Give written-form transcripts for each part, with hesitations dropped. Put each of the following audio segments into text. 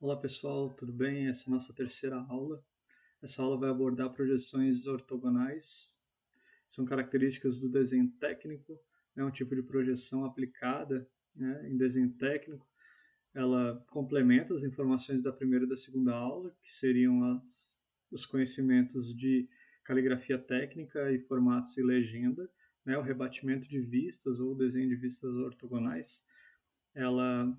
Olá pessoal, tudo bem? Essa é a nossa terceira aula. Essa aula vai abordar projeções ortogonais. São características do desenho técnico, é um tipo de projeção aplicada, né, em desenho técnico. Ela complementa as informações da primeira e da segunda aula, que seriam os conhecimentos de caligrafia técnica e formatos e legenda, né, o rebatimento de vistas ou desenho de vistas ortogonais. Ela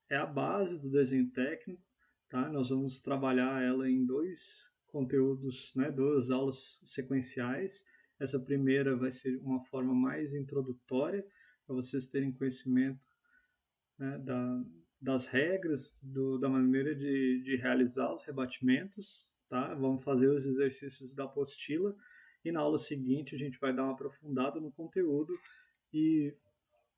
é a base do desenho técnico, tá? Nós vamos trabalhar ela em dois conteúdos, né, duas aulas sequenciais. Essa primeira vai ser uma forma mais introdutória, para vocês terem conhecimento, né, das regras, da maneira de realizar os rebatimentos. Tá? Vamos fazer os exercícios da apostila e na aula seguinte a gente vai dar uma aprofundada no conteúdo e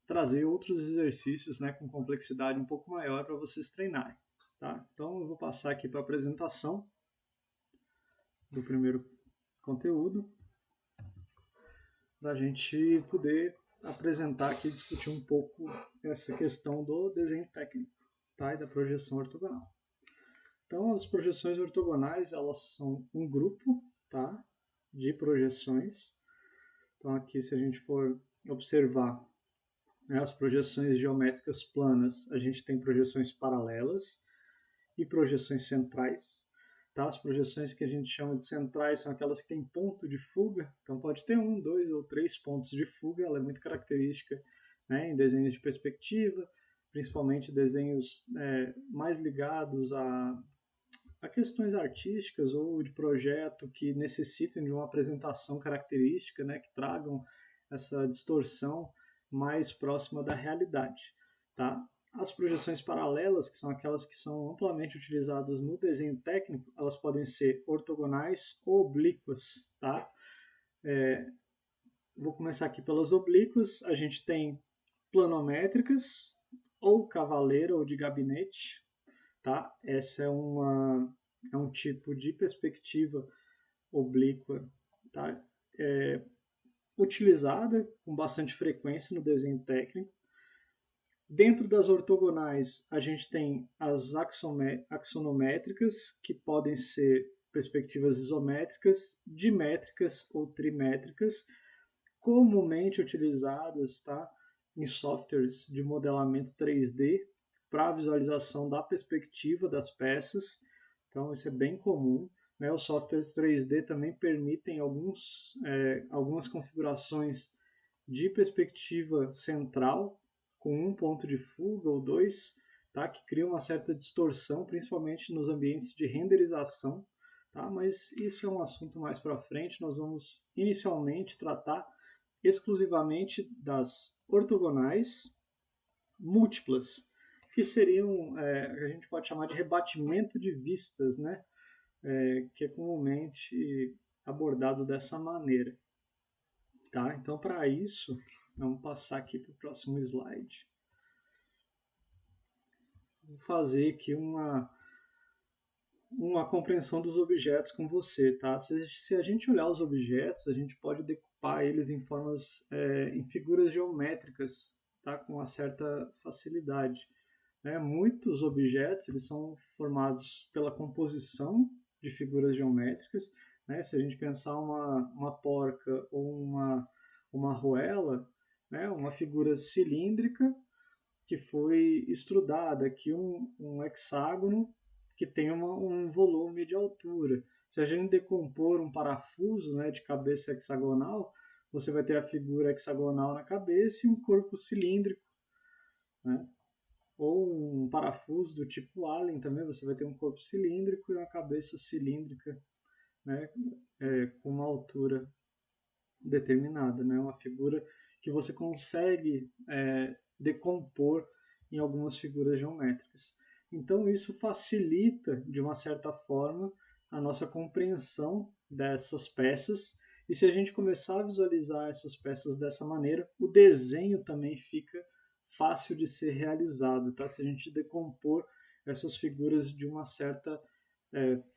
trazer outros exercícios, né, com complexidade um pouco maior para vocês treinarem. Tá? Então eu vou passar aqui para a apresentação do primeiro conteúdo, para a gente poder apresentar aqui e discutir um pouco essa questão do desenho técnico, tá? E da projeção ortogonal. Então as projeções ortogonais, elas são um grupo, tá, de projeções. Então aqui, se a gente for observar, né, as projeções geométricas planas, a gente tem projeções paralelas e projeções centrais. Tá? As projeções que a gente chama de centrais são aquelas que têm ponto de fuga, então pode ter um, dois ou três pontos de fuga, ela é muito característica, né, em desenhos de perspectiva, principalmente desenhos mais ligados a questões artísticas ou de projeto que necessitem de uma apresentação característica, né, que tragam essa distorção mais próxima da realidade. Tá? As projeções paralelas, que são aquelas que são amplamente utilizadas no desenho técnico, elas podem ser ortogonais ou oblíquas. Tá? Vou começar aqui pelas oblíquas. A gente tem planométricas, ou cavaleira ou de gabinete. Tá? Essa é um tipo de perspectiva oblíqua, tá? Utilizada com bastante frequência no desenho técnico. Dentro das ortogonais, a gente tem as axonométricas, que podem ser perspectivas isométricas, dimétricas ou trimétricas, comumente utilizadas, tá, em softwares de modelamento 3D para visualização da perspectiva das peças. Então, isso é bem comum. Né? Os softwares 3D também permitem algumas configurações de perspectiva central, com um ponto de fuga ou dois, tá? Que cria uma certa distorção, principalmente nos ambientes de renderização. Tá? Mas isso é um assunto mais para frente. Nós vamos inicialmente tratar exclusivamente das ortogonais múltiplas, que seriam, a gente pode chamar de rebatimento de vistas, né? Que é comumente abordado dessa maneira. Tá? Então, para isso, vamos passar aqui para o próximo slide. Vou fazer aqui uma compreensão dos objetos com você, tá? Se a gente olhar os objetos, a gente pode decupar eles em em figuras geométricas, tá? Com uma certa facilidade. Né? Muitos objetos eles são formados pela composição de figuras geométricas. Né? Se a gente pensar uma porca ou uma arruela, né? Uma figura cilíndrica que foi estrudada, aqui um hexágono que tem um volume de altura. Se a gente decompor um parafuso, né, de cabeça hexagonal, você vai ter a figura hexagonal na cabeça e um corpo cilíndrico. Né? Ou um parafuso do tipo Allen também, você vai ter um corpo cilíndrico e uma cabeça cilíndrica, né, com uma altura determinada, né, uma figura que você consegue decompor em algumas figuras geométricas. Então isso facilita, de uma certa forma, a nossa compreensão dessas peças, e se a gente começar a visualizar essas peças dessa maneira, o desenho também fica fácil de ser realizado, tá? Se a gente decompor essas figuras de uma certa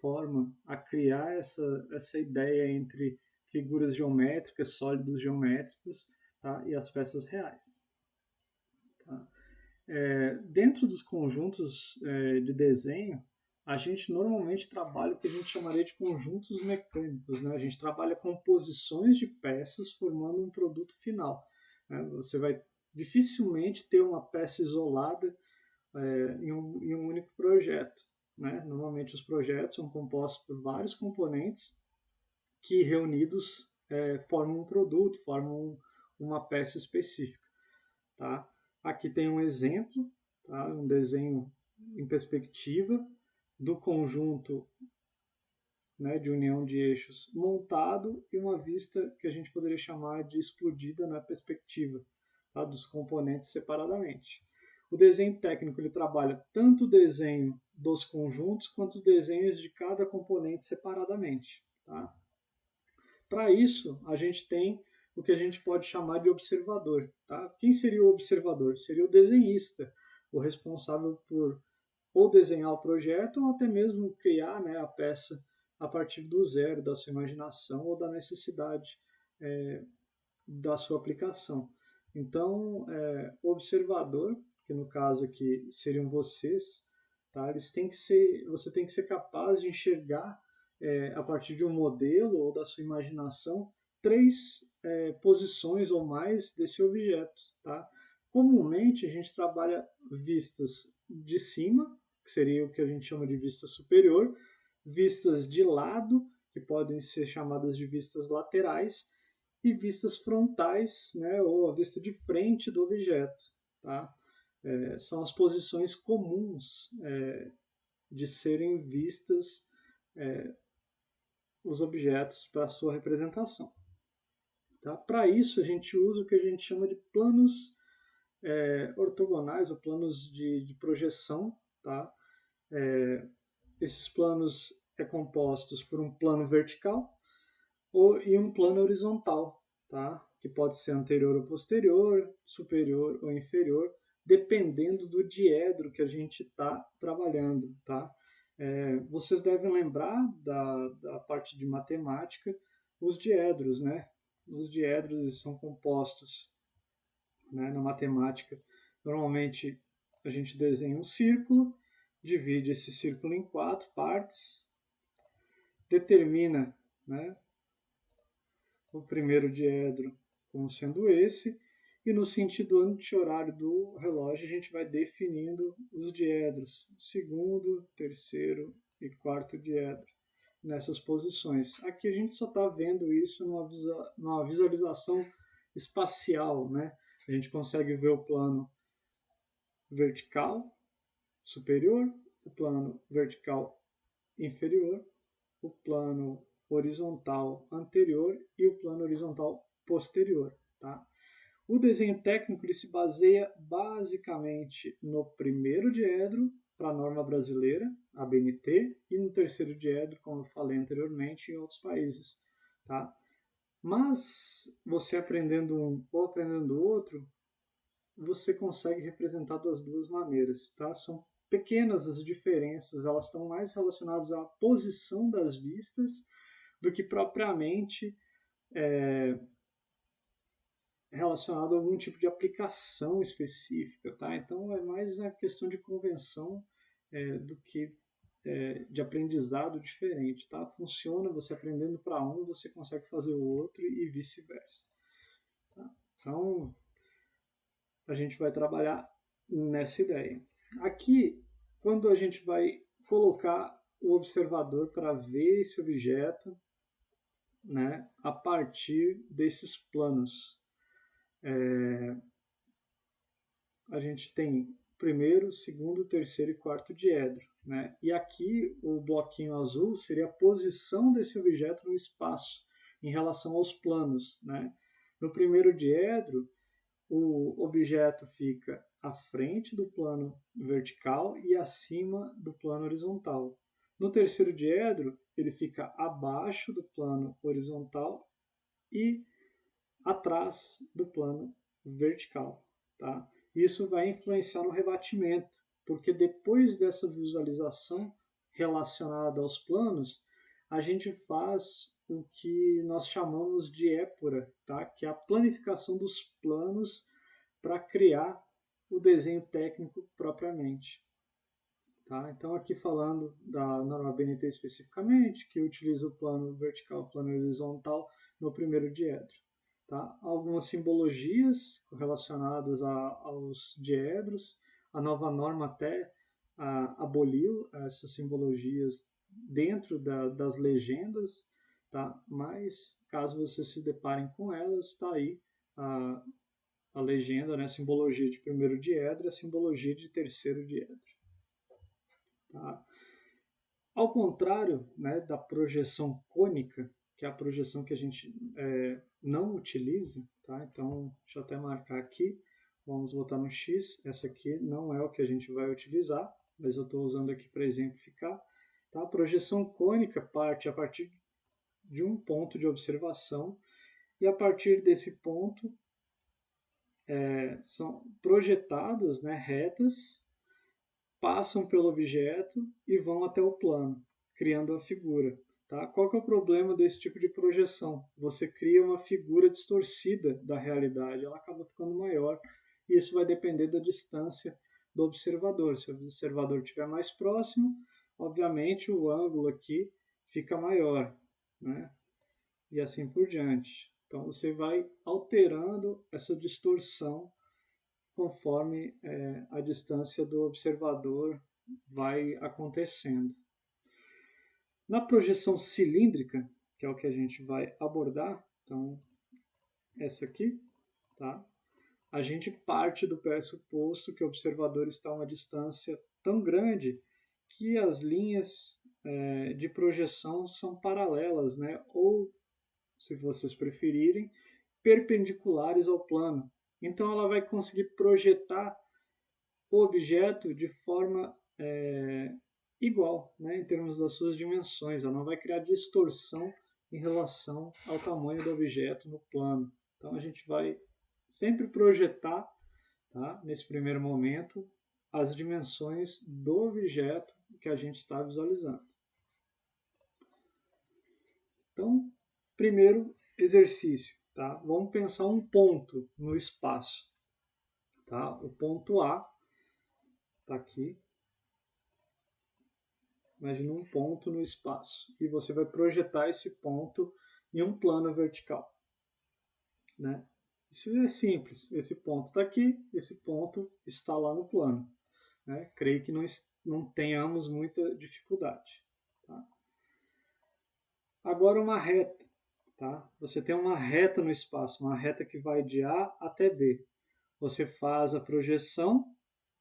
forma a criar essa ideia entre figuras geométricas, sólidos geométricos, tá? E as peças reais. Tá? Dentro dos conjuntos de desenho, a gente normalmente trabalha o que a gente chamaria de conjuntos mecânicos, né? A gente trabalha composições de peças formando um produto final, né? Você vai dificilmente ter uma peça isolada em um único projeto, né? Normalmente os projetos são compostos por vários componentes que reunidos formam um produto, formam uma peça específica. Tá? Aqui tem um exemplo, tá? Um desenho em perspectiva do conjunto, né, de união de eixos montado e uma vista que a gente poderia chamar de explodida na perspectiva, tá? Dos componentes separadamente. O desenho técnico ele trabalha tanto o desenho dos conjuntos quanto os desenhos de cada componente separadamente. Tá? Para isso, a gente tem o que a gente pode chamar de observador. Tá? Quem seria o observador? Seria o desenhista, o responsável por ou desenhar o projeto ou até mesmo criar, né, a peça a partir do zero, da sua imaginação ou da necessidade da sua aplicação. Então, o observador, que no caso aqui seriam vocês, tá? Você tem que ser capaz de enxergar a partir de um modelo ou da sua imaginação três posições ou mais desse objeto, tá? Comumente a gente trabalha vistas de cima, que seria o que a gente chama de vista superior, vistas de lado, que podem ser chamadas de vistas laterais, e vistas frontais, né, ou a vista de frente do objeto. Tá? São as posições comuns de serem vistas os objetos para sua representação. Tá? Para isso, a gente usa o que a gente chama de planos ortogonais ou planos de projeção. Tá? Esses planos compostos por um plano vertical e um plano horizontal, tá? Que pode ser anterior ou posterior, superior ou inferior, dependendo do diedro que a gente está trabalhando. Tá? Vocês devem lembrar da parte de matemática, os diedros, né? Os diedros são compostos, né, na matemática. Normalmente a gente desenha um círculo, divide esse círculo em 4 partes, determina, né, o primeiro diedro como sendo esse, e no sentido anti-horário do relógio a gente vai definindo os diedros, segundo, terceiro e quarto diedro, nessas posições. Aqui a gente só está vendo isso numa visualização espacial, né? A gente consegue ver o plano vertical superior, o plano vertical inferior, o plano horizontal anterior e o plano horizontal posterior. Tá? O desenho técnico ele se baseia basicamente no primeiro diedro para a norma brasileira, a BNT, e no terceiro diedro, como eu falei anteriormente, em outros países. Tá? Mas você aprendendo um ou aprendendo outro, você consegue representar das duas maneiras. Tá? São pequenas as diferenças, elas estão mais relacionadas à posição das vistas do que propriamente relacionado a algum tipo de aplicação específica, tá? Então é mais a questão de convenção do que de aprendizado diferente, tá? Funciona, você aprendendo para um, você consegue fazer o outro e vice-versa. Tá? Então a gente vai trabalhar nessa ideia. Aqui, quando a gente vai colocar o observador para ver esse objeto, né, a partir desses planos. A gente tem primeiro, segundo, terceiro e quarto diedro. Né? E aqui o bloquinho azul seria a posição desse objeto no espaço em relação aos planos. Né? No primeiro diedro, o objeto fica à frente do plano vertical e acima do plano horizontal. No terceiro diedro, ele fica abaixo do plano horizontal e atrás do plano vertical. Tá? Isso vai influenciar no rebatimento, porque depois dessa visualização relacionada aos planos, a gente faz o que nós chamamos de épora, tá? Que é a planificação dos planos para criar o desenho técnico propriamente. Tá? Então, aqui falando da norma BNT especificamente, que utiliza o plano vertical e o plano horizontal no primeiro diedro. Tá? Algumas simbologias relacionadas aos diedros, a nova norma até aboliu essas simbologias dentro das legendas, tá? Mas caso vocês se deparem com elas, está aí a legenda, né? A simbologia de primeiro diedro e a simbologia de terceiro diedro. Tá? Ao contrário, né, da projeção cônica, que é a projeção que a gente não utiliza, tá? Então, deixa eu até marcar aqui, vamos voltar no X, essa aqui não é o que a gente vai utilizar, mas eu estou usando aqui para exemplificar. Tá? A projeção cônica parte a partir de um ponto de observação, e a partir desse ponto são projetadas, né, retas, passam pelo objeto e vão até o plano, criando a figura. Tá? Qual que é o problema desse tipo de projeção? Você cria uma figura distorcida da realidade, ela acaba ficando maior, e isso vai depender da distância do observador. Se o observador estiver mais próximo, obviamente o ângulo aqui fica maior, né? E assim por diante. Então você vai alterando essa distorção conforme a distância do observador vai acontecendo. Na projeção cilíndrica, que é o que a gente vai abordar, então essa aqui, tá? A gente parte do pressuposto que o observador está a uma distância tão grande que as linhas de projeção são paralelas, né? Ou, se vocês preferirem, perpendiculares ao plano. Então ela vai conseguir projetar o objeto de forma igual, né, em termos das suas dimensões. Ela não vai criar distorção em relação ao tamanho do objeto no plano. Então a gente vai sempre projetar, tá, nesse primeiro momento, as dimensões do objeto que a gente está visualizando. Então, primeiro exercício, tá? Vamos pensar um ponto no espaço, tá? O ponto A está aqui. Imagina um ponto no espaço e você vai projetar esse ponto em um plano vertical, né? Isso é simples. Esse ponto está aqui, esse ponto está lá no plano, né? Creio que não tenhamos muita dificuldade. Tá? Agora uma reta, tá? Você tem uma reta no espaço, uma reta que vai de A até B. Você faz a projeção,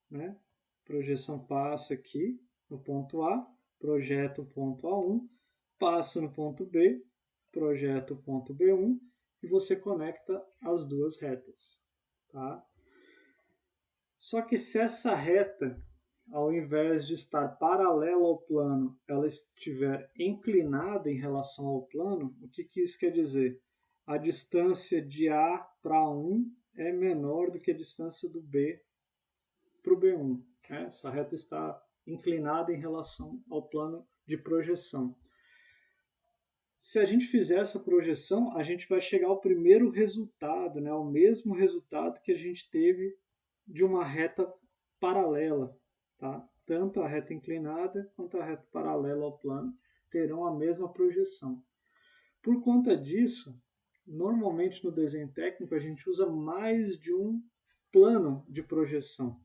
né? A projeção passa aqui no ponto A, projeta o ponto A1, passa no ponto B, projeta o ponto B1 e você conecta as duas retas. Tá? Só que se essa reta, ao invés de estar paralela ao plano, ela estiver inclinada em relação ao plano, o que isso quer dizer? A distância de A para 1 é menor do que a distância do B para o B1. Né? Essa reta está inclinada em relação ao plano de projeção. Se a gente fizer essa projeção, a gente vai chegar ao primeiro resultado, né? Ao mesmo resultado que a gente teve de uma reta paralela. Tá? Tanto a reta inclinada quanto a reta paralela ao plano terão a mesma projeção. Por conta disso, normalmente no desenho técnico a gente usa mais de um plano de projeção,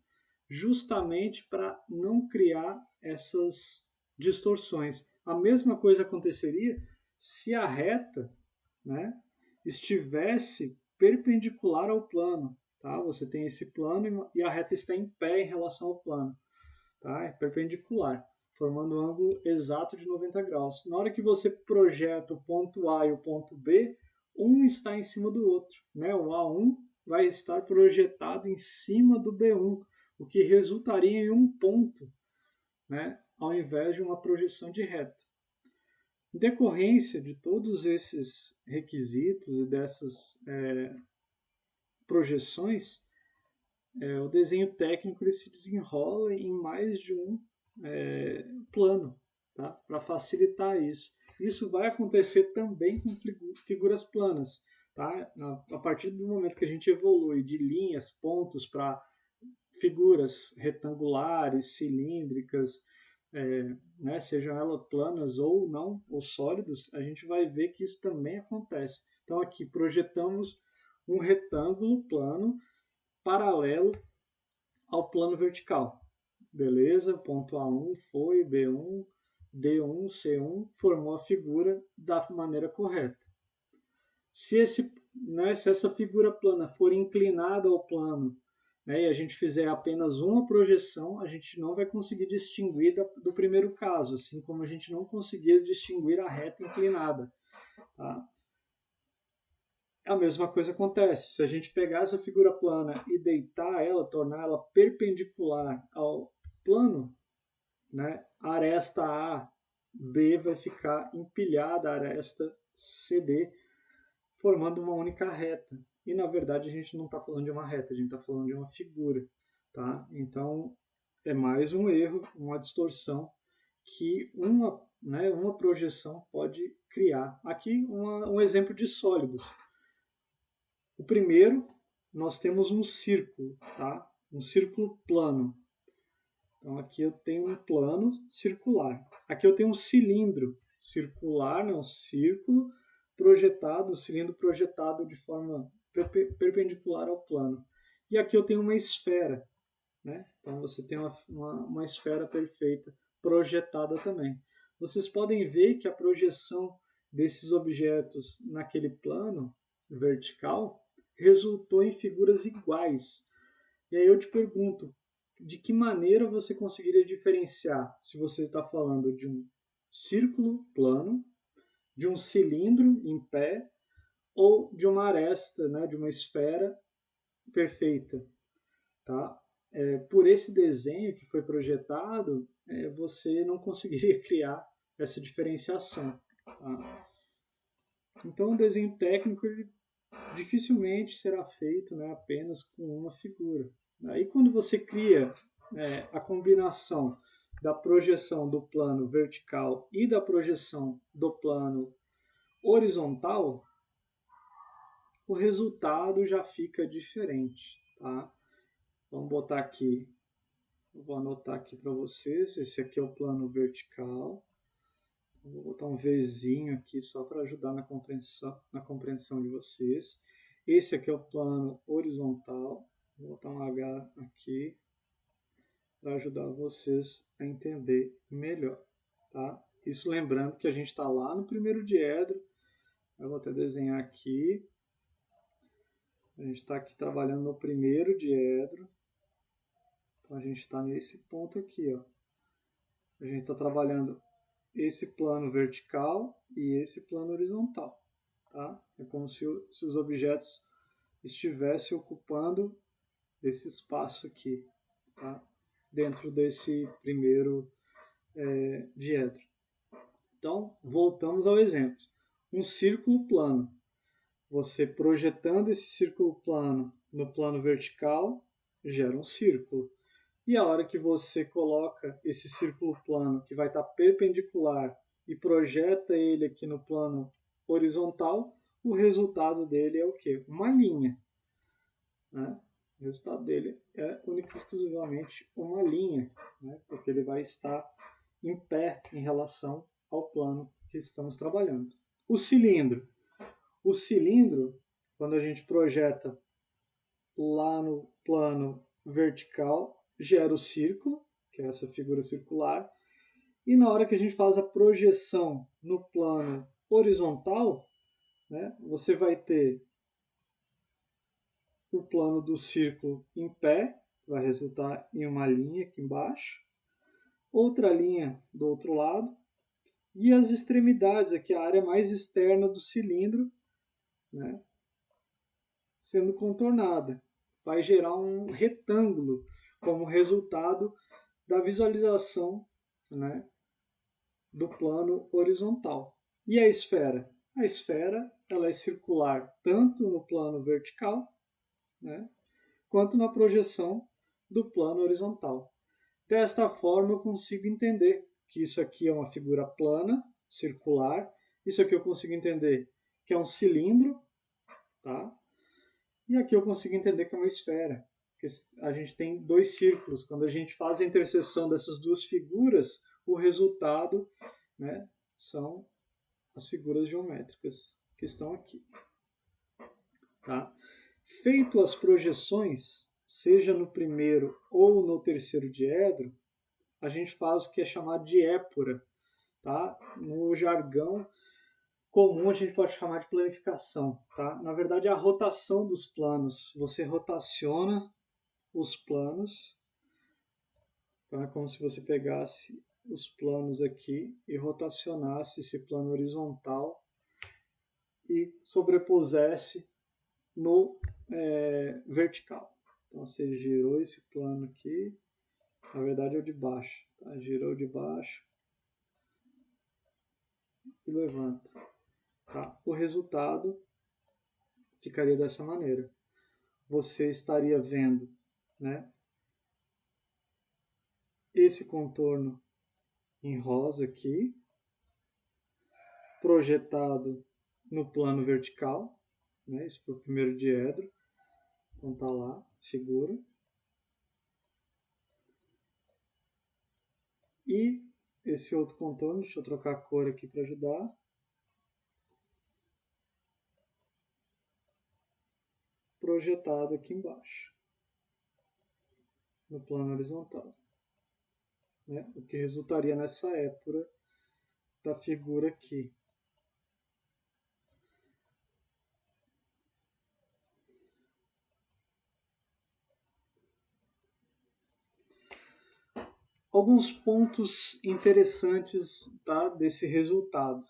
justamente para não criar essas distorções. A mesma coisa aconteceria se a reta, né, estivesse perpendicular ao plano. Tá? Você tem esse plano e a reta está em pé em relação ao plano. Tá? É perpendicular, formando um ângulo exato de 90 graus. Na hora que você projeta o ponto A e o ponto B, um está em cima do outro. Né? O A1 vai estar projetado em cima do B1, o que resultaria em um ponto, né? Ao invés de uma projeção de reta. Em decorrência de todos esses requisitos e dessas projeções, o desenho técnico ele se desenrola em mais de um plano, tá? Para facilitar isso. Isso vai acontecer também com figuras planas. Tá? A partir do momento que a gente evolui de linhas, pontos para figuras retangulares, cilíndricas, né, sejam elas planas ou não, ou sólidos, a gente vai ver que isso também acontece. Então aqui projetamos um retângulo plano paralelo ao plano vertical. Beleza? Ponto A1 foi, B1, D1, C1, formou a figura da maneira correta. Se essa figura plana for inclinada ao plano, né, e a gente fizer apenas uma projeção, a gente não vai conseguir distinguir do primeiro caso, assim como a gente não conseguia distinguir a reta inclinada. Tá? A mesma coisa acontece. Se a gente pegar essa figura plana e deitar ela, tornar ela perpendicular ao plano, né, a aresta A, B vai ficar empilhada à aresta CD, formando uma única reta. E na verdade a gente não está falando de uma reta, a gente está falando de uma figura. Tá? Então é mais um erro, uma distorção que uma projeção pode criar. Aqui um exemplo de sólidos. O primeiro, nós temos um círculo, tá? Um círculo plano. Então aqui eu tenho um plano circular. Aqui eu tenho um cilindro circular, né? Um círculo projetado, um cilindro projetado de forma perpendicular ao plano. E aqui eu tenho uma esfera, né? Então você tem uma esfera perfeita projetada também. Vocês podem ver que a projeção desses objetos naquele plano vertical resultou em figuras iguais. E aí eu te pergunto, de que maneira você conseguiria diferenciar se você está falando de um círculo plano, de um cilindro em pé ou de uma aresta, né, de uma esfera perfeita, tá? Por esse desenho que foi projetado, você não conseguiria criar essa diferenciação. Tá? Então, o desenho técnico ele dificilmente será feito, né, apenas com uma figura. Aí, quando você cria a combinação da projeção do plano vertical e da projeção do plano horizontal, o resultado já fica diferente. Tá? Vamos botar aqui, eu vou anotar aqui para vocês, esse aqui é o plano vertical. Vou botar um Vzinho aqui só para ajudar na compreensão de vocês. Esse aqui é o plano horizontal. Vou botar um H aqui para ajudar vocês a entender melhor. Tá? Isso lembrando que a gente está lá no primeiro diedro. Eu vou até desenhar aqui. A gente está aqui trabalhando no primeiro diedro. Então a gente está nesse ponto aqui. Ó. A gente está trabalhando esse plano vertical e esse plano horizontal. Tá? É como se os objetos estivessem ocupando esse espaço aqui, tá? Dentro desse primeiro diedro. Então, voltamos ao exemplo. Um círculo plano. Você projetando esse círculo plano no plano vertical, gera um círculo. E a hora que você coloca esse círculo plano, que vai estar perpendicular, e projeta ele aqui no plano horizontal, o resultado dele é o quê? Uma linha. Né? O resultado dele é único e exclusivamente uma linha, né? Porque ele vai estar em pé em relação ao plano que estamos trabalhando. O cilindro. O cilindro, quando a gente projeta lá no plano vertical, gera o círculo, que é essa figura circular, e na hora que a gente faz a projeção no plano horizontal, né, você vai ter o plano do círculo em pé, vai resultar em uma linha aqui embaixo, outra linha do outro lado, e as extremidades, aqui a área mais externa do cilindro, né, sendo contornada. Vai gerar um retângulo como resultado da visualização, né, do plano horizontal. E a esfera? A esfera ela é circular tanto no plano vertical, né, quanto na projeção do plano horizontal. Desta forma, eu consigo entender que isso aqui é uma figura plana, circular. Isso aqui eu consigo entender que é um cilindro, tá? E aqui eu consigo entender que é uma esfera, a gente tem dois círculos. Quando a gente faz a interseção dessas duas figuras, o resultado, né, são as figuras geométricas que estão aqui. Tá? Feito as projeções, seja no primeiro ou no terceiro diedro, a gente faz o que é chamado de épura. Tá? No jargão comum a gente pode chamar de planificação. Tá? Na verdade, é a rotação dos planos. Você rotaciona os planos, tá? Como se você pegasse os planos aqui e rotacionasse esse plano horizontal e sobrepusesse no vertical. Então você girou esse plano aqui, na verdade é o de baixo, tá? Girou de baixo e levanta. Tá? O resultado ficaria dessa maneira. Você estaria vendo, né, esse contorno em rosa aqui, projetado no plano vertical, né, isso para o primeiro diedro. Então tá lá, figura. E esse outro contorno, deixa eu trocar a cor aqui para ajudar. Projetado aqui embaixo, no plano horizontal. Né? O que resultaria nessa épura da figura aqui. Alguns pontos interessantes, tá, desse resultado.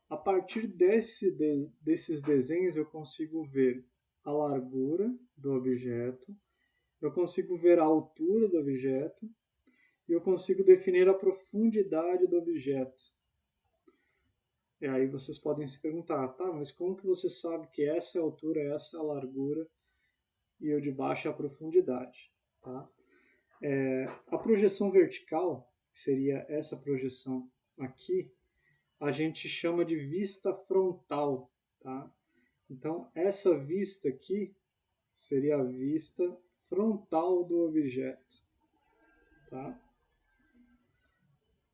A partir desses desenhos eu consigo ver a largura do objeto, eu consigo ver a altura do objeto e eu consigo definir a profundidade do objeto. E aí vocês podem se perguntar, tá, mas como que você sabe que essa é a altura, essa é a largura e o de baixo é a profundidade? Tá? A projeção vertical, que seria essa projeção aqui, a gente chama de vista frontal. Tá? Então, essa vista aqui seria a vista frontal do objeto. Tá?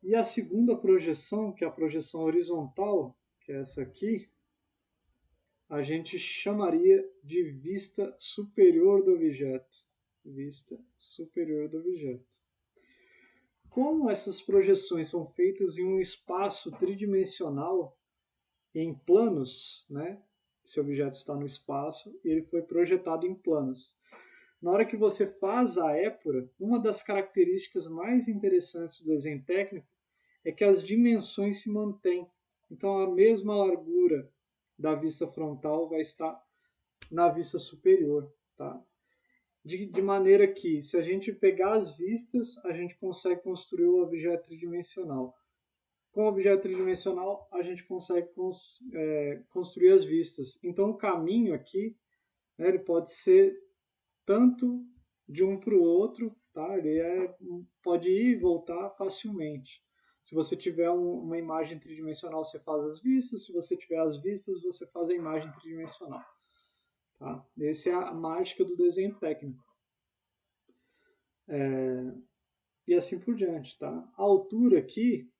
E a segunda projeção, que é a projeção horizontal, que é essa aqui, a gente chamaria de vista superior do objeto. Vista superior do objeto. Como essas projeções são feitas em um espaço tridimensional, em planos, né? Esse objeto está no espaço e ele foi projetado em planos. Na hora que você faz a épura, uma das características mais interessantes do desenho técnico é que as dimensões se mantêm. Então, a mesma largura da vista frontal vai estar na vista superior. Tá? De maneira que, se a gente pegar as vistas, a gente consegue construir o objeto tridimensional. Com o objeto tridimensional, a gente consegue construir as vistas. Então, o caminho aqui, né, ele pode ser tanto de um para o outro, tá? Ele pode ir e voltar facilmente. Se você tiver uma imagem tridimensional, você faz as vistas. Se você tiver as vistas, você faz a imagem tridimensional. Tá? Essa é a mágica do desenho técnico. E assim por diante. Tá? A altura aqui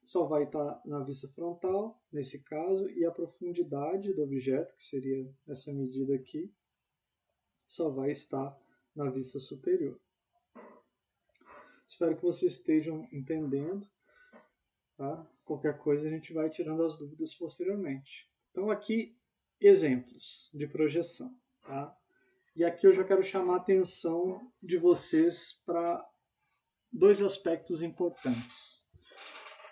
só vai estar na vista frontal, nesse caso, e a profundidade do objeto, que seria essa medida aqui, só vai estar na vista superior. Espero que vocês estejam entendendo. Tá? Qualquer coisa a gente vai tirando as dúvidas posteriormente. Então aqui, exemplos de projeção. Tá? E aqui eu já quero chamar a atenção de vocês para dois aspectos importantes.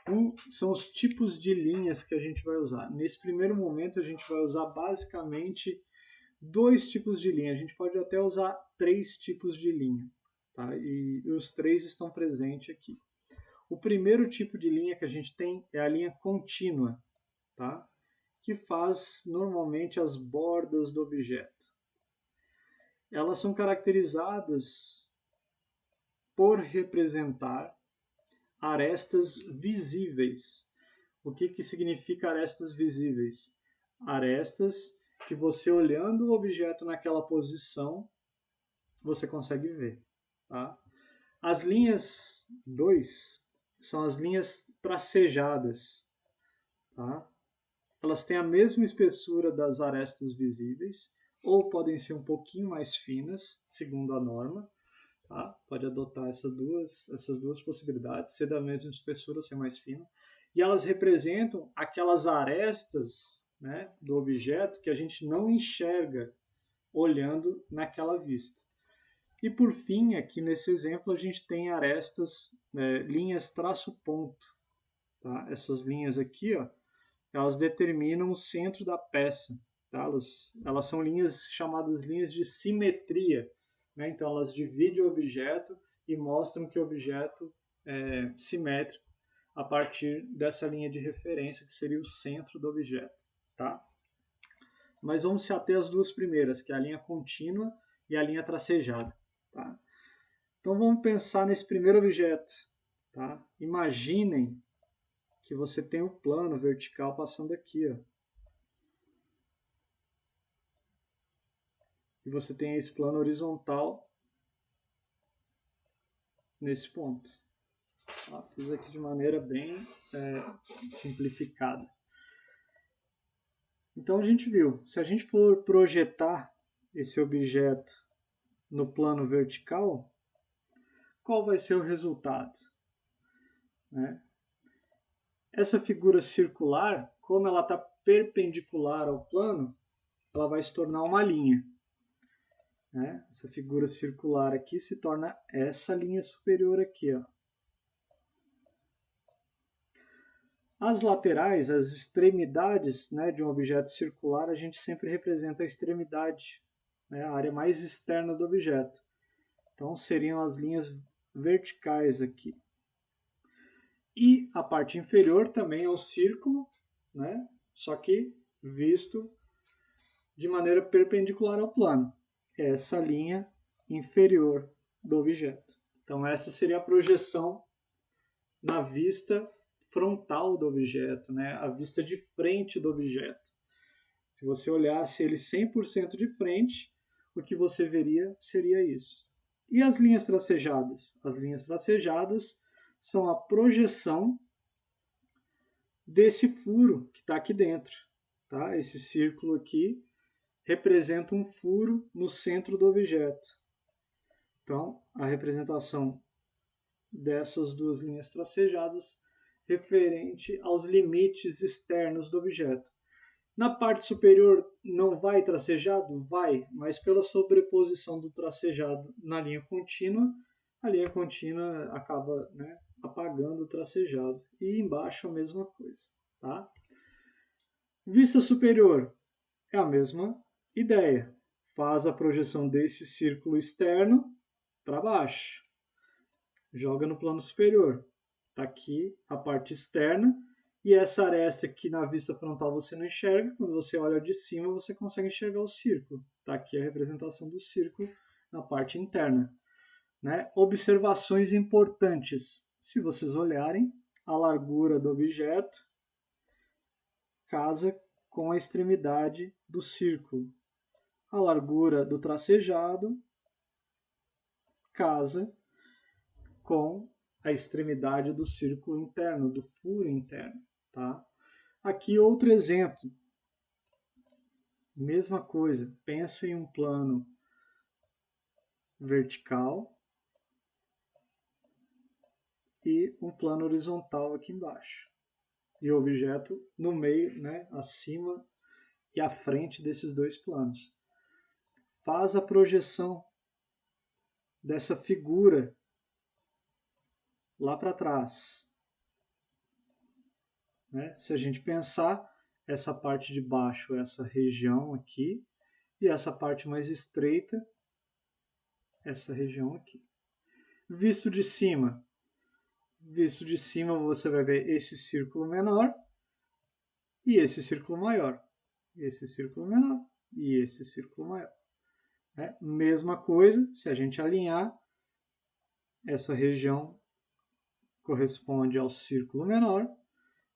Um são os tipos de linhas que a gente vai usar. Nesse primeiro momento a gente vai usar basicamente dois tipos de linha. A gente pode até usar 3 tipos de linha. Tá? E os 3 estão presentes aqui. O primeiro tipo de linha que a gente tem é a linha contínua, tá? Que faz normalmente as bordas do objeto. Elas são caracterizadas por representar arestas visíveis. O que significa arestas visíveis? Arestas que você olhando o objeto naquela posição, você consegue ver. Tá? As linhas 2 são as linhas tracejadas. Tá? Elas têm a mesma espessura das arestas visíveis, ou podem ser um pouquinho mais finas, segundo a norma. Tá? Pode adotar essas duas possibilidades, ser da mesma espessura ou ser mais fina. E elas representam aquelas arestas, né, do objeto que a gente não enxerga olhando naquela vista. E por fim, aqui nesse exemplo, a gente tem arestas, linhas traço-ponto. Tá? Essas linhas aqui, ó, elas determinam o centro da peça. Tá? Elas são linhas chamadas linhas de simetria. Né? Então, elas dividem o objeto e mostram que o objeto é simétrico a partir dessa linha de referência, que seria o centro do objeto. Tá? Mas vamos se ater às duas primeiras, que é a linha contínua e a linha tracejada. Tá? Então, vamos pensar nesse primeiro objeto. Tá? Imaginem que você tem o plano vertical passando aqui, ó. E você tem esse plano horizontal nesse ponto. Tá? Fiz aqui de maneira bem simplificada. Então a gente viu, se a gente for projetar esse objeto no plano vertical, qual vai ser o resultado? Né? Essa figura circular, como ela está perpendicular ao plano, ela vai se tornar uma linha. Né? Essa figura circular aqui se torna essa linha superior aqui. Ó. As laterais, as extremidades, né, de um objeto circular, a gente sempre representa a extremidade, né, a área mais externa do objeto. Então seriam as linhas verticais aqui. E a parte inferior também é o círculo, né, só que visto de maneira perpendicular ao plano. Essa linha inferior do objeto. Então essa seria a projeção na vista frontal do objeto, né? A vista de frente do objeto. Se você olhasse ele 100% de frente, o que você veria seria isso. E as linhas tracejadas? As linhas tracejadas são a projeção desse furo que está aqui dentro. Tá? Esse círculo aqui representa um furo no centro do objeto. Então, a representação dessas duas linhas tracejadas referente aos limites externos do objeto. Na parte superior não vai tracejado? Vai, mas pela sobreposição do tracejado na linha contínua, a linha contínua acaba, né, apagando o tracejado. E embaixo a mesma coisa. Tá? Vista superior é a mesma ideia. Faz a projeção desse círculo externo para baixo. Joga no plano superior. Está aqui a parte externa. E essa aresta que na vista frontal você não enxerga, quando você olha de cima você consegue enxergar o círculo. Está aqui a representação do círculo na parte interna. Né? Observações importantes. Se vocês olharem, a largura do objeto casa com a extremidade do círculo. A largura do tracejado casa com a extremidade do círculo interno, do furo interno. Tá? Aqui outro exemplo. Mesma coisa, pensa em um plano vertical e um plano horizontal aqui embaixo. E o objeto no meio, né, acima e à frente desses dois planos. Faz a projeção dessa figura lá para trás. Né? Se a gente pensar, essa parte de baixo, essa região aqui, e essa parte mais estreita, essa região aqui. Visto de cima você vai ver esse círculo menor e esse círculo maior. Esse círculo menor e esse círculo maior. Mesma coisa, se a gente alinhar, essa região corresponde ao círculo menor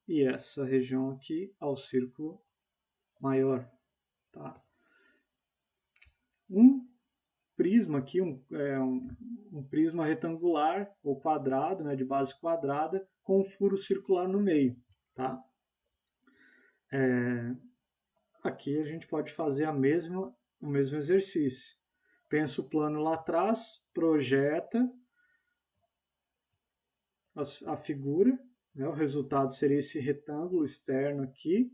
e essa região aqui ao círculo maior. Tá? Um prisma aqui, um prisma retangular ou quadrado, né, de base quadrada, com um furo circular no meio. Tá? Aqui a gente pode fazer o mesmo exercício. Pensa o plano lá atrás, projeta a figura, né? O resultado seria esse retângulo externo aqui,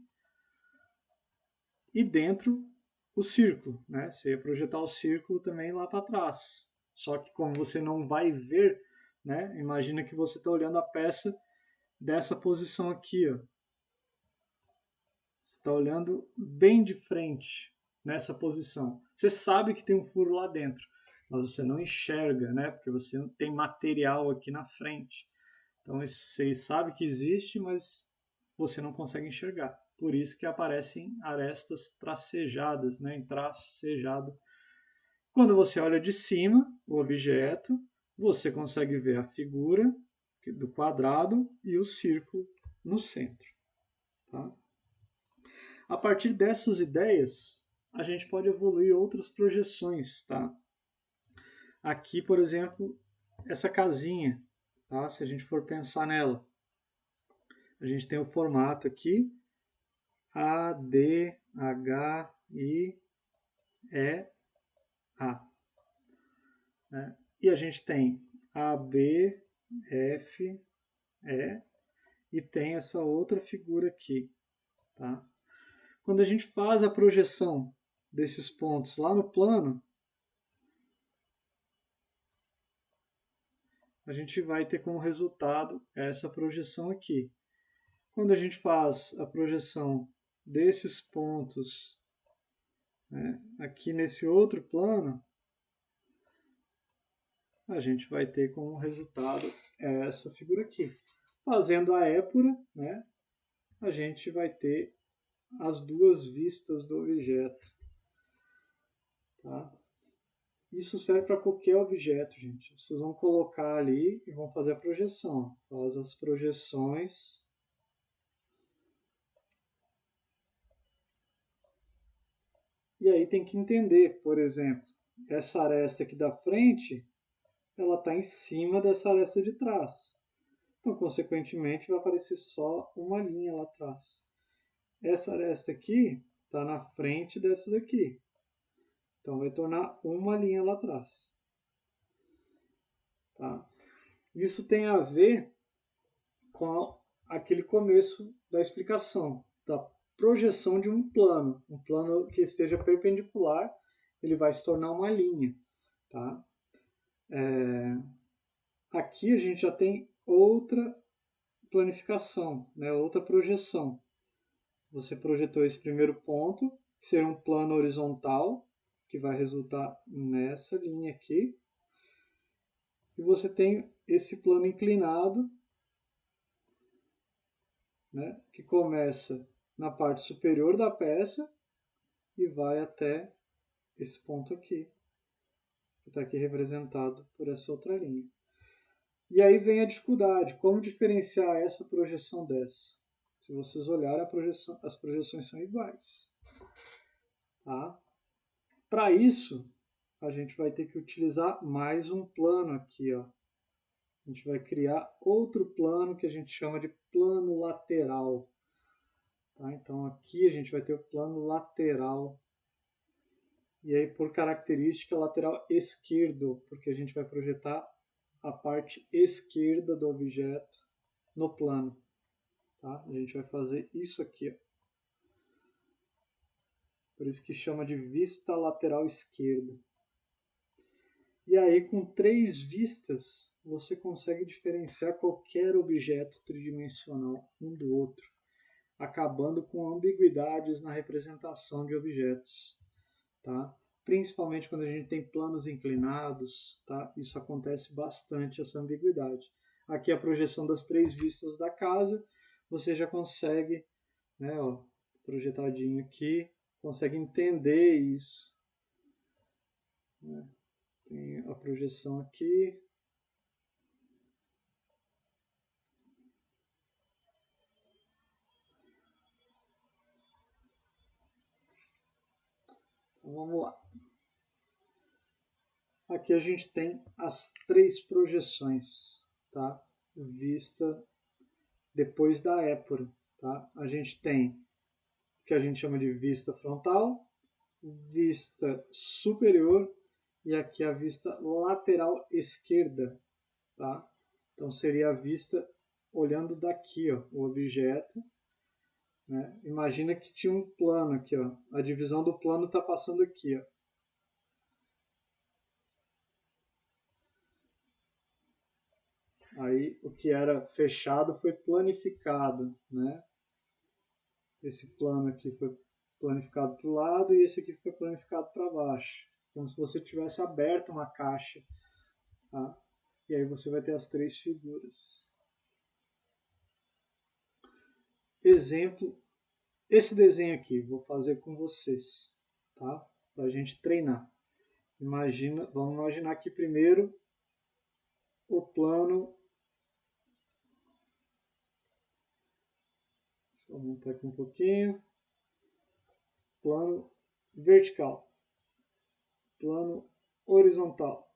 e dentro o círculo, né? Você ia projetar o círculo também lá para trás. Só que como você não vai ver, né? Imagina que você está olhando a peça dessa posição aqui, ó. Você está olhando bem de frente nessa posição. Você sabe que tem um furo lá dentro, mas você não enxerga, né? Porque você não tem material aqui na frente. Então você sabe que existe, mas você não consegue enxergar. Por isso que aparecem arestas tracejadas, né? Em traço cejado. Quando você olha de cima o objeto, você consegue ver a figura do quadrado e o círculo no centro. Tá? A partir dessas ideias, a gente pode evoluir outras projeções, tá? Aqui, por exemplo, essa casinha, tá? Se a gente for pensar nela, a gente tem o formato aqui A, D, H, I, E, A. Né? E a gente tem A, B, F, E e tem essa outra figura aqui, tá? Quando a gente faz a projeção desses pontos lá no plano, a gente vai ter como resultado essa projeção aqui. Quando a gente faz a projeção desses pontos, né, aqui nesse outro plano, a gente vai ter como resultado essa figura aqui. Fazendo a épura, né, a gente vai ter as duas vistas do objeto. Tá? Isso serve para qualquer objeto, gente. Vocês vão colocar ali e vão fazer a projeção. Faz as projeções. E aí tem que entender, por exemplo, essa aresta aqui da frente, ela está em cima dessa aresta de trás. Então, consequentemente, vai aparecer só uma linha lá atrás. Essa aresta aqui está na frente dessa daqui. Então, vai tornar uma linha lá atrás. Tá? Isso tem a ver com aquele começo da explicação, da projeção de um plano que esteja perpendicular, ele vai se tornar uma linha. Tá? Aqui a gente já tem outra planificação, né? Outra projeção. Você projetou esse primeiro ponto, que será um plano horizontal, que vai resultar nessa linha aqui. E você tem esse plano inclinado, né, que começa na parte superior da peça e vai até esse ponto aqui, que está aqui representado por essa outra linha. E aí vem a dificuldade, como diferenciar essa projeção dessa? Se vocês olharem, as projeções são iguais. Tá? Para isso, a gente vai ter que utilizar mais um plano aqui. Ó. A gente vai criar outro plano que a gente chama de plano lateral. Tá? Então aqui a gente vai ter o plano lateral. E aí, por característica, lateral esquerdo, porque a gente vai projetar a parte esquerda do objeto no plano. Tá? A gente vai fazer isso aqui. Ó. Por isso que chama de vista lateral esquerda. E aí, com 3 vistas, você consegue diferenciar qualquer objeto tridimensional um do outro, acabando com ambiguidades na representação de objetos. Tá? Principalmente quando a gente tem planos inclinados, tá? Isso acontece bastante, essa ambiguidade. Aqui a projeção das 3 vistas da casa, você já consegue, né, ó, projetadinho aqui, consegue entender isso. Né? Tem a projeção aqui. Então vamos lá. Aqui a gente tem as 3 projeções, tá? Vista depois da épora, tá? A gente tem o que a gente chama de vista frontal, vista superior e aqui a vista lateral esquerda, tá? Então seria a vista olhando daqui, ó, o objeto, né? Imagina que tinha um plano aqui, ó. A divisão do plano está passando aqui, ó. Aí o que era fechado foi planificado, né? Esse plano aqui foi planificado para o lado e esse aqui foi planificado para baixo. Como se você tivesse aberto uma caixa, tá? E aí você vai ter as 3 figuras. Exemplo, esse desenho aqui, vou fazer com vocês, tá? Para a gente treinar. Vamos imaginar aqui primeiro o plano. Deixa eu aumentar aqui um pouquinho. Plano vertical. Plano horizontal.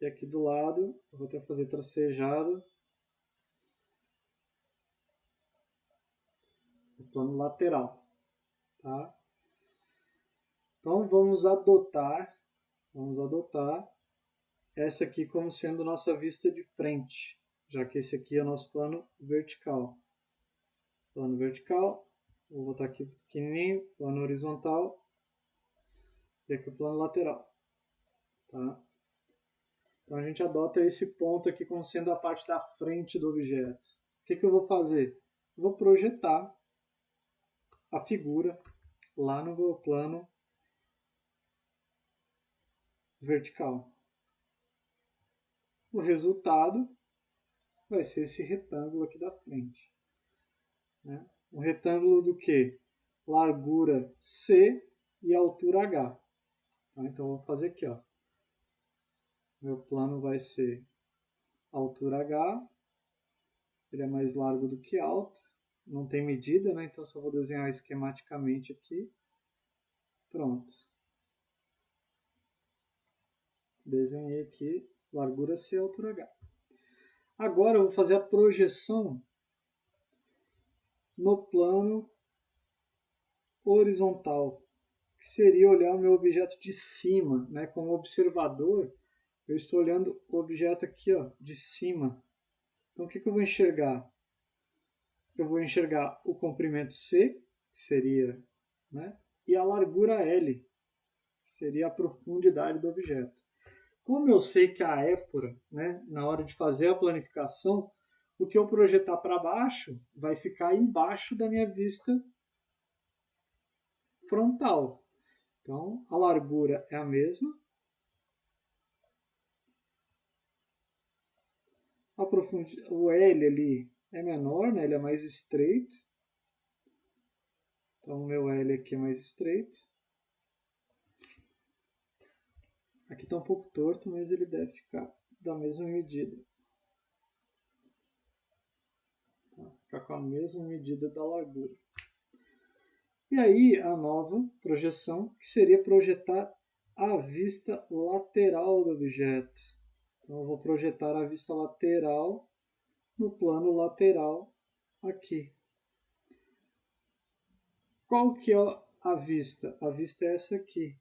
E aqui do lado, eu vou até fazer tracejado. O plano lateral, tá? Então vamos adotar essa aqui como sendo nossa vista de frente, já que esse aqui é o nosso plano vertical. Plano vertical, vou botar aqui pequenininho, plano horizontal, e aqui o plano lateral, tá? Então a gente adota esse ponto aqui como sendo a parte da frente do objeto. O que eu vou fazer? Eu vou projetar a figura lá no meu plano vertical. O resultado vai ser esse retângulo aqui da frente, né? Um retângulo do que? Largura C e altura H. Tá? Então eu vou fazer aqui, ó. Meu plano vai ser altura H, ele é mais largo do que alto, não tem medida, né? Então só vou desenhar esquematicamente aqui. Pronto. Desenhei aqui, largura C, altura H. Agora eu vou fazer a projeção no plano horizontal, que seria olhar o meu objeto de cima, né? Como observador, eu estou olhando o objeto aqui, ó, de cima. Então o que eu vou enxergar? Eu vou enxergar o comprimento C, que seria, né? E a largura L, que seria a profundidade do objeto. Como eu sei que a épora, né, na hora de fazer a planificação, o que eu projetar para baixo vai ficar embaixo da minha vista frontal. Então, a largura é a mesma. O L ali é menor, né? Ele é mais estreito. Então, o meu L aqui é mais estreito. Aqui está um pouco torto, mas ele deve ficar da mesma medida. Tá? Ficar com a mesma medida da largura. E aí, a nova projeção, que seria projetar a vista lateral do objeto. Então, eu vou projetar a vista lateral no plano lateral aqui. Qual que é a vista? A vista é essa aqui.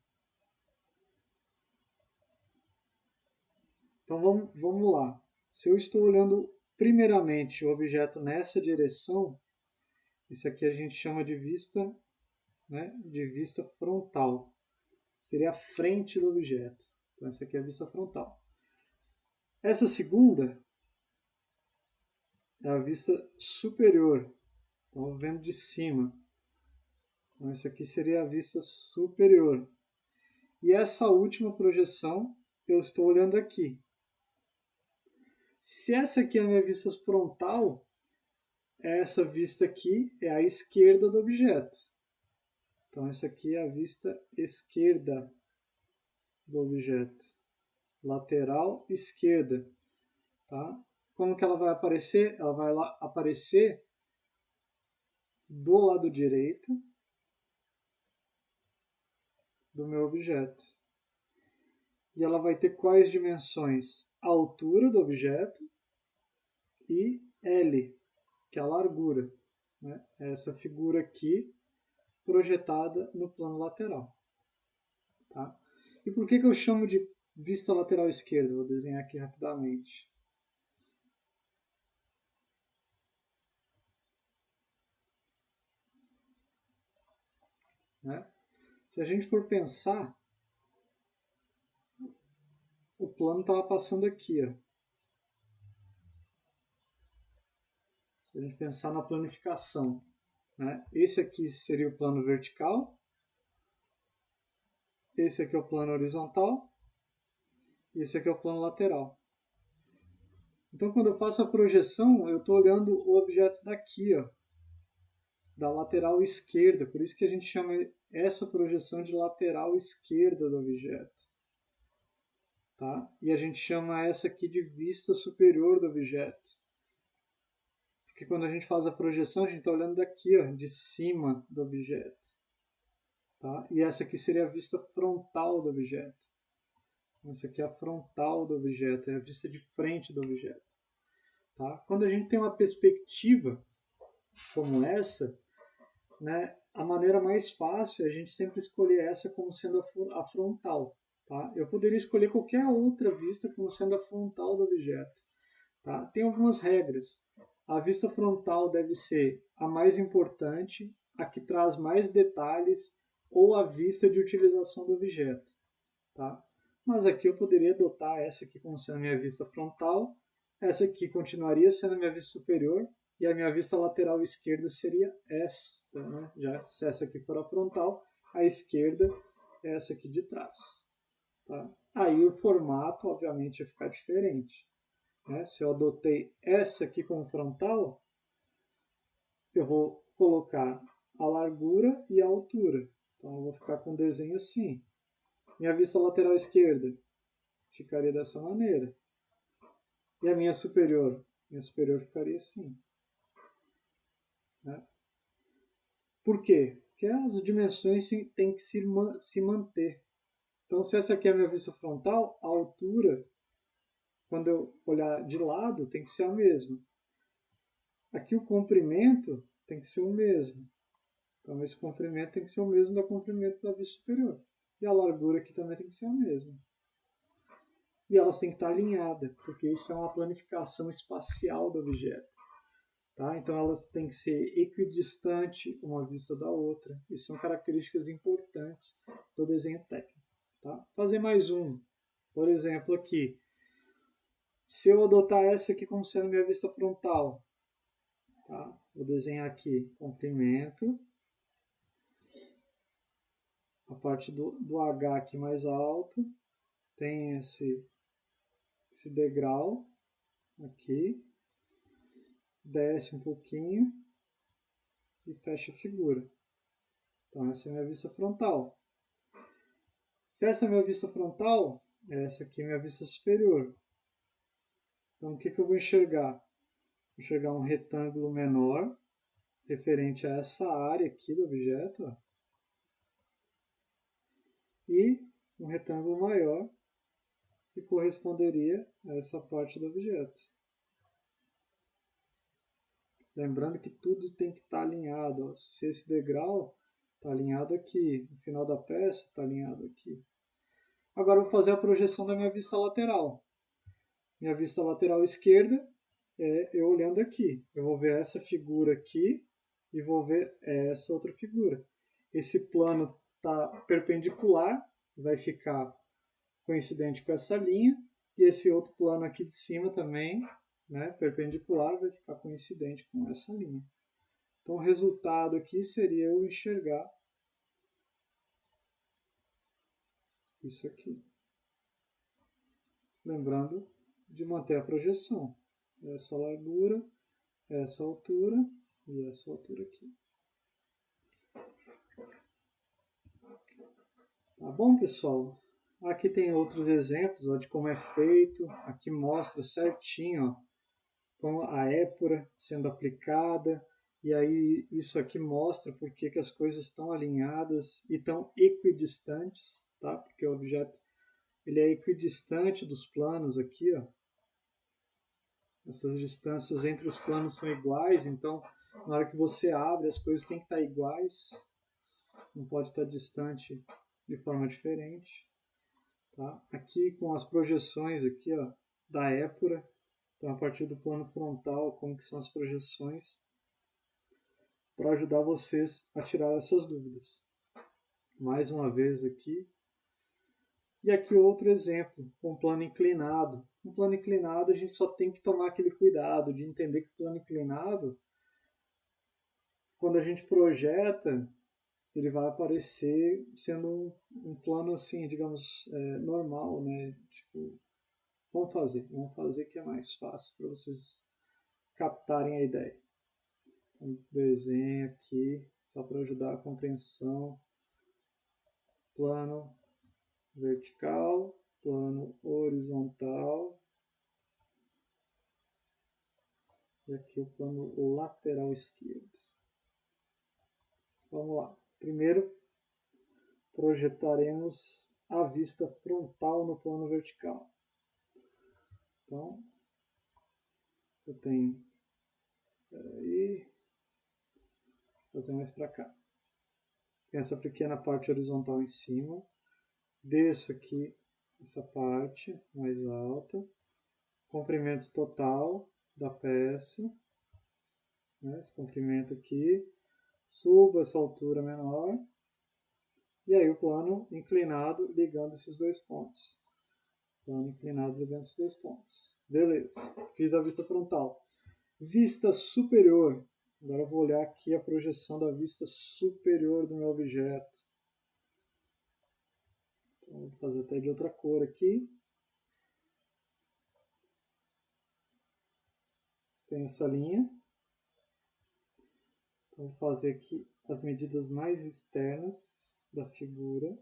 Então vamos lá. Se eu estou olhando primeiramente o objeto nessa direção, isso aqui a gente chama de vista, né, de vista frontal. Seria a frente do objeto. Então essa aqui é a vista frontal. Essa segunda é a vista superior. Então vendo de cima. Então essa aqui seria a vista superior. E essa última projeção eu estou olhando aqui. Se essa aqui é a minha vista frontal, essa vista aqui é a esquerda do objeto. Então, essa aqui é a vista esquerda do objeto. Lateral esquerda. Tá? Como que ela vai aparecer? Ela vai aparecer do lado direito do meu objeto. E ela vai ter quais dimensões? A altura do objeto e L, que é a largura. Né? Essa figura aqui projetada no plano lateral. Tá? E por que eu chamo de vista lateral esquerda? Vou desenhar aqui rapidamente. Né? Se a gente for pensar, o plano estava passando aqui. Ó. Se a gente pensar na planificação, né? Esse aqui seria o plano vertical, esse aqui é o plano horizontal e esse aqui é o plano lateral. Então, quando eu faço a projeção, eu estou olhando o objeto daqui, ó, da lateral esquerda. Por isso que a gente chama essa projeção de lateral esquerda do objeto. Tá? E a gente chama essa aqui de vista superior do objeto. Porque quando a gente faz a projeção, a gente está olhando daqui, ó, de cima do objeto. Tá? E essa aqui seria a vista frontal do objeto. Essa aqui é a frontal do objeto, é a vista de frente do objeto. Tá? Quando a gente tem uma perspectiva como essa, né, a maneira mais fácil é a gente sempre escolher essa como sendo a frontal. Tá? Eu poderia escolher qualquer outra vista como sendo a frontal do objeto. Tá? Tem algumas regras. A vista frontal deve ser a mais importante, a que traz mais detalhes ou a vista de utilização do objeto. Tá? Mas aqui eu poderia adotar essa aqui como sendo a minha vista frontal, essa aqui continuaria sendo a minha vista superior e a minha vista lateral esquerda seria esta. Né? Já se essa aqui for a frontal, a esquerda é essa aqui de trás. Tá? Aí o formato, obviamente, vai ficar diferente. Né? Se eu adotei essa aqui como frontal, eu vou colocar a largura e a altura. Então eu vou ficar com o desenho assim. Minha vista lateral esquerda ficaria dessa maneira. E a minha superior? Minha superior ficaria assim. Né? Por quê? Porque as dimensões têm que se manter. Então, se essa aqui é a minha vista frontal, a altura, quando eu olhar de lado, tem que ser a mesma. Aqui o comprimento tem que ser o mesmo. Então, esse comprimento tem que ser o mesmo do comprimento da vista superior. E a largura aqui também tem que ser a mesma. E elas têm que estar alinhadas, porque isso é uma planificação espacial do objeto. Tá? Então, elas têm que ser equidistantes uma vista da outra. Isso são características importantes do desenho técnico. Tá? Fazer mais um. Por exemplo, aqui. Se eu adotar essa aqui como sendo minha vista frontal, tá? Vou desenhar aqui comprimento. A parte do H aqui mais alto. Tem esse degrau aqui. Desce um pouquinho e fecha a figura. Então, essa é a minha vista frontal. Se essa é a minha vista frontal, essa aqui é a minha vista superior. Então, o que eu vou enxergar? Vou enxergar um retângulo menor, referente a essa área aqui do objeto, ó, e um retângulo maior, que corresponderia a essa parte do objeto. Lembrando que tudo tem que estar alinhado. Ó. Se esse degrau está alinhado aqui, no final da peça está alinhado aqui. Agora eu vou fazer a projeção da minha vista lateral. Minha vista lateral esquerda é eu olhando aqui. Eu vou ver essa figura aqui e vou ver essa outra figura. Esse plano está perpendicular, vai ficar coincidente com essa linha, e esse outro plano aqui de cima também, né, perpendicular, vai ficar coincidente com essa linha. Então o resultado aqui seria eu enxergar isso aqui. Lembrando de manter a projeção. Essa largura, essa altura e essa altura aqui. Tá bom, pessoal? Aqui tem outros exemplos ó, de como é feito. Aqui mostra certinho ó, como a épura sendo aplicada. E aí isso aqui mostra porque que as coisas estão alinhadas e estão equidistantes, tá? Porque o objeto ele é equidistante dos planos aqui, ó. Essas distâncias entre os planos são iguais, então na hora que você abre, as coisas têm que estar iguais, não pode estar distante de forma diferente. Tá? Aqui com as projeções aqui, ó, da épura, então a partir do plano frontal, como que são as projeções, para ajudar vocês a tirar essas dúvidas. Mais uma vez aqui. E aqui outro exemplo, com um plano inclinado. Um plano inclinado a gente só tem que tomar aquele cuidado de entender que o plano inclinado, quando a gente projeta, ele vai aparecer sendo um plano assim, digamos, normal, né? Tipo, vamos fazer que é mais fácil para vocês captarem a ideia. Um desenho aqui, só para ajudar a compreensão. Plano vertical, plano horizontal. E aqui o plano lateral esquerdo. Vamos lá. Primeiro, projetaremos a vista frontal no plano vertical. Então, eu tenho... Peraí. Vou fazer mais para cá. Tem essa pequena parte horizontal em cima. Desço aqui essa parte mais alta. Comprimento total da peça. Né, esse comprimento aqui. Subo essa altura menor. E aí o plano inclinado ligando esses dois pontos. Plano inclinado ligando esses dois pontos. Beleza. Fiz a vista frontal. Vista superior. Agora eu vou olhar aqui a projeção da vista superior do meu objeto. Então, vou fazer até de outra cor aqui. Tem essa linha. Então, vou fazer aqui as medidas mais externas da figura.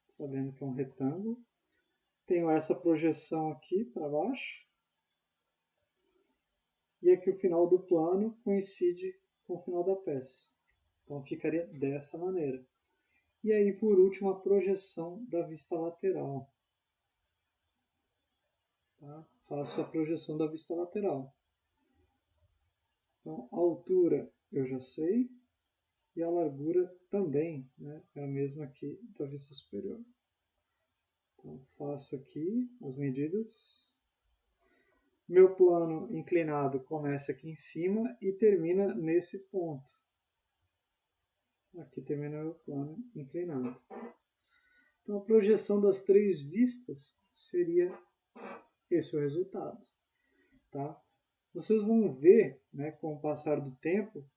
Sabendo que é um retângulo. Tenho essa projeção aqui para baixo. E aqui o final do plano coincide com o final da peça. Então ficaria dessa maneira. E aí, por último, a projeção da vista lateral. Tá? Faço a projeção da vista lateral. Então, a altura eu já sei. E a largura também, né? É a mesma aqui da vista superior. Então, faço aqui as medidas. Meu plano inclinado começa aqui em cima e termina nesse ponto. Aqui termina o plano inclinado. Então, a projeção das três vistas seria esse o resultado. Tá? Vocês vão ver, né, com o passar do tempo,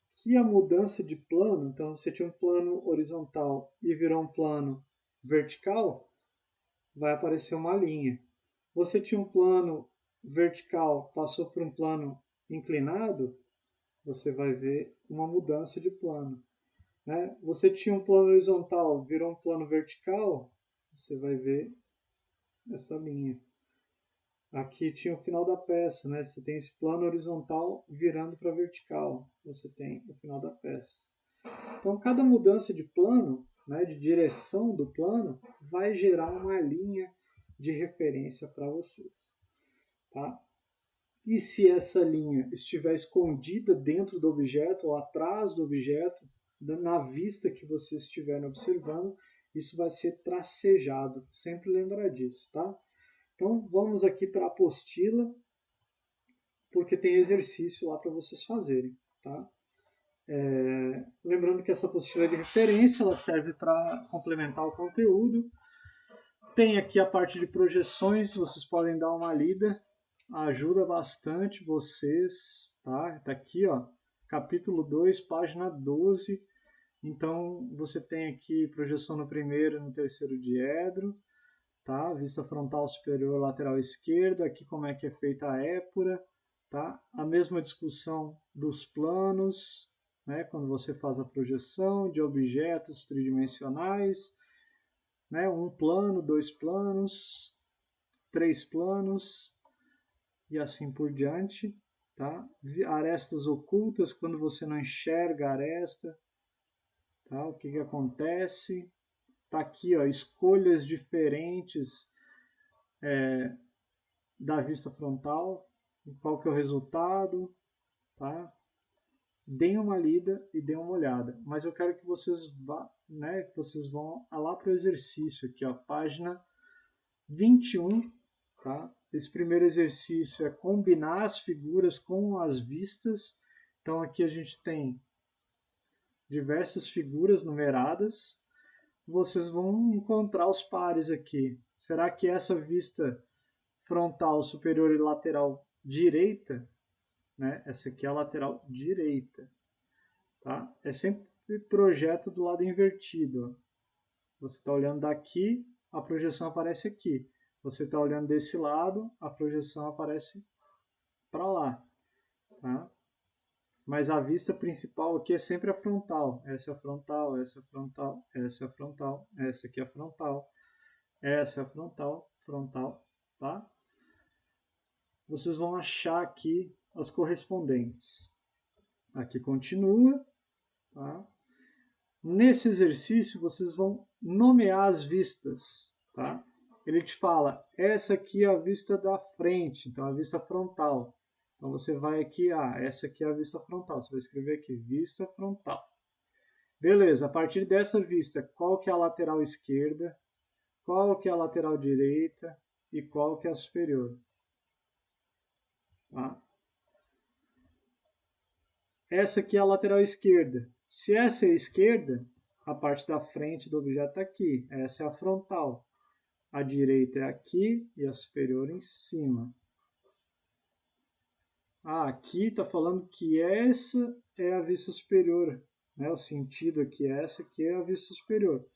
que a mudança de plano, então você tinha um plano horizontal e virou um plano vertical, vai aparecer uma linha. Você tinha um plano vertical, passou por um plano inclinado, você vai ver uma mudança de plano. Né? Você tinha um plano horizontal, virou um plano vertical, você vai ver essa linha. Aqui tinha o final da peça, né? Você tem esse plano horizontal virando para vertical, você tem o final da peça. Então, cada mudança de plano, né, de direção do plano, vai gerar uma linha de referência para vocês. Tá? E se essa linha estiver escondida dentro do objeto ou atrás do objeto, na vista que vocês estiverem observando, isso vai ser tracejado. Sempre lembrar disso, tá? Então vamos aqui para a apostila, porque tem exercício lá para vocês fazerem, tá? Lembrando que essa apostila é de referência, ela serve para complementar o conteúdo. Tem aqui a parte de projeções, vocês podem dar uma lida, ajuda bastante vocês, tá? Tá aqui, ó, capítulo 2, página 12. Então, você tem aqui projeção no primeiro e no terceiro diedro, tá? Vista frontal superior, lateral esquerda, aqui como é que é feita a épura, tá? A mesma discussão dos planos, né? Quando você faz a projeção de objetos tridimensionais, né? Um plano, dois planos, três planos e assim por diante, tá? Arestas ocultas, quando você não enxerga a aresta, tá? O que acontece? tá aqui, ó, escolhas diferentes da vista frontal, qual que é o resultado, tá? Deem uma lida e deem uma olhada, mas eu quero que vocês vão lá para o exercício aqui, ó, página 21, tá? Esse primeiro exercício é combinar as figuras com as vistas. Então aqui a gente tem diversas figuras numeradas. Vocês vão encontrar os pares aqui. Será que essa vista frontal superior e lateral direita, né? Essa aqui é a lateral direita, tá? É sempre projeto do lado invertido. Ó. Você está olhando daqui, a projeção aparece aqui. Você está olhando desse lado, a projeção aparece para lá, tá? Mas a vista principal aqui é sempre a frontal. Essa é a frontal, essa é a frontal, essa é a frontal, essa aqui é a frontal, essa é a frontal, frontal, tá? Vocês vão achar aqui as correspondentes. Aqui continua, tá? Nesse exercício, vocês vão nomear as vistas, tá? Ele te fala, essa aqui é a vista da frente, então a vista frontal. Então você vai aqui, essa aqui é a vista frontal. Você vai escrever aqui, vista frontal. Beleza, a partir dessa vista, qual que é a lateral esquerda, qual que é a lateral direita e qual que é a superior. Tá? Essa aqui é a lateral esquerda. Se essa é a esquerda, a parte da frente do objeto está aqui. Essa é a frontal. A direita é aqui e a superior em cima. Aqui está falando que essa é a vista superior. Né? O sentido aqui é essa aqui é a vista superior.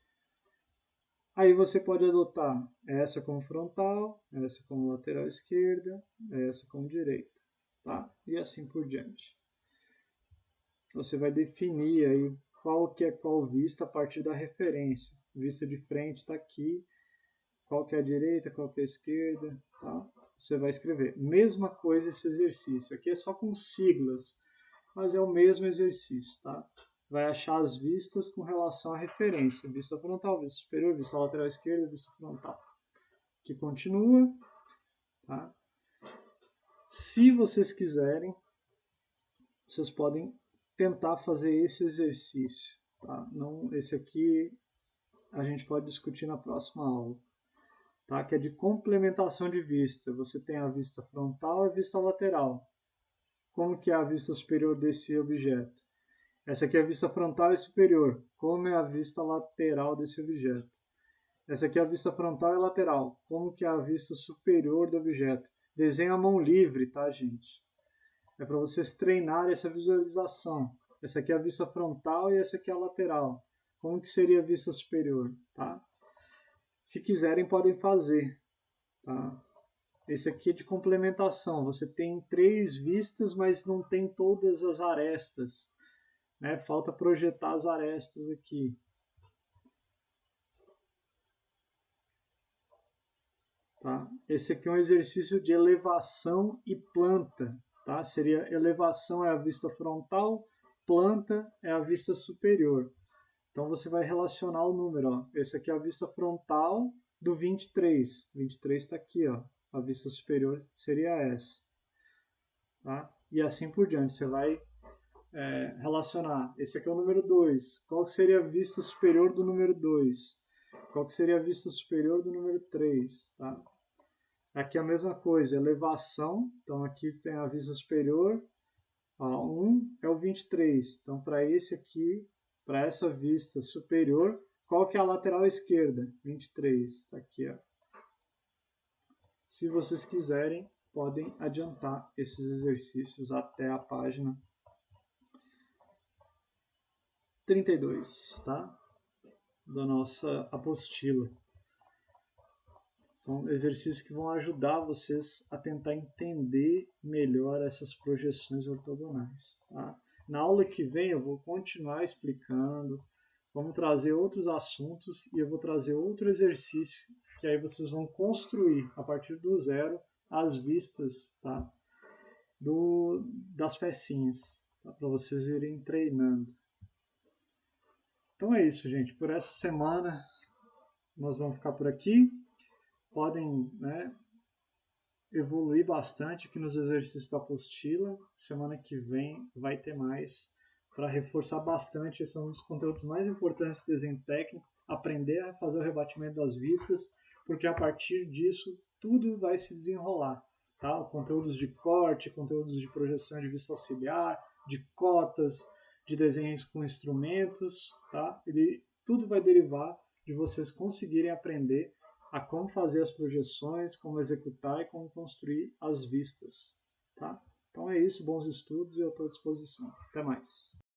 Aí você pode adotar essa como frontal, essa como lateral esquerda, essa como direita. Tá? E assim por diante. Você vai definir aí qual que é qual vista a partir da referência. Vista de frente está aqui, qual que é a direita, qual que é a esquerda, tá? Você vai escrever. Mesma coisa esse exercício. Aqui é só com siglas, mas é o mesmo exercício, tá? Vai achar as vistas com relação à referência. Vista frontal, vista superior, vista lateral esquerda, vista frontal. Aqui continua, tá? Se vocês quiserem, vocês podem tentar fazer esse exercício, tá? Não, esse aqui a gente pode discutir na próxima aula. Tá? Que é de complementação de vista. Você tem a vista frontal e a vista lateral. Como que é a vista superior desse objeto? Essa aqui é a vista frontal e superior. Como é a vista lateral desse objeto? Essa aqui é a vista frontal e lateral. Como que é a vista superior do objeto? Desenha a mão livre, tá, gente? É para vocês treinarem essa visualização. Essa aqui é a vista frontal e essa aqui é a lateral. Como que seria a vista superior, tá? Se quiserem, podem fazer. Tá? Esse aqui é de complementação. Você tem 3 vistas, mas não tem todas as arestas. Né? Falta projetar as arestas aqui. Tá? Esse aqui é um exercício de elevação e planta. Tá? Seria elevação é a vista frontal, planta é a vista superior. Então você vai relacionar o número. Ó. Esse aqui é a vista frontal do 23. 23 está aqui. Ó. A vista superior seria essa. Tá? E assim por diante. Você vai relacionar. Esse aqui é o número 2. Qual seria a vista superior do número 2? Qual seria a vista superior do número 3? Tá? Aqui é a mesma coisa, elevação. Então aqui tem a vista superior. 1 é o 23. Então para esse aqui, para essa vista superior, qual que é a lateral esquerda? 23. Está aqui. Ó. Se vocês quiserem, podem adiantar esses exercícios até a página 32, tá? Da nossa apostila. São exercícios que vão ajudar vocês a tentar entender melhor essas projeções ortogonais, tá? Na aula que vem eu vou continuar explicando, vamos trazer outros assuntos e eu vou trazer outro exercício que aí vocês vão construir a partir do zero as vistas, tá? Das pecinhas, tá? Para vocês irem treinando. Então é isso, gente. Por essa semana nós vamos ficar por aqui. Podem, né, evoluir bastante aqui nos exercícios da apostila. Semana que vem vai ter mais para reforçar bastante. Esse é um dos conteúdos mais importantes do desenho técnico, aprender a fazer o rebatimento das vistas, porque a partir disso tudo vai se desenrolar. Tá? Conteúdos de corte, conteúdos de projeção de vista auxiliar, de cotas, de desenhos com instrumentos, tá? Tudo vai derivar de vocês conseguirem aprender a como fazer as projeções, como executar e como construir as vistas. Tá? Então é isso, bons estudos e eu estou à disposição. Até mais.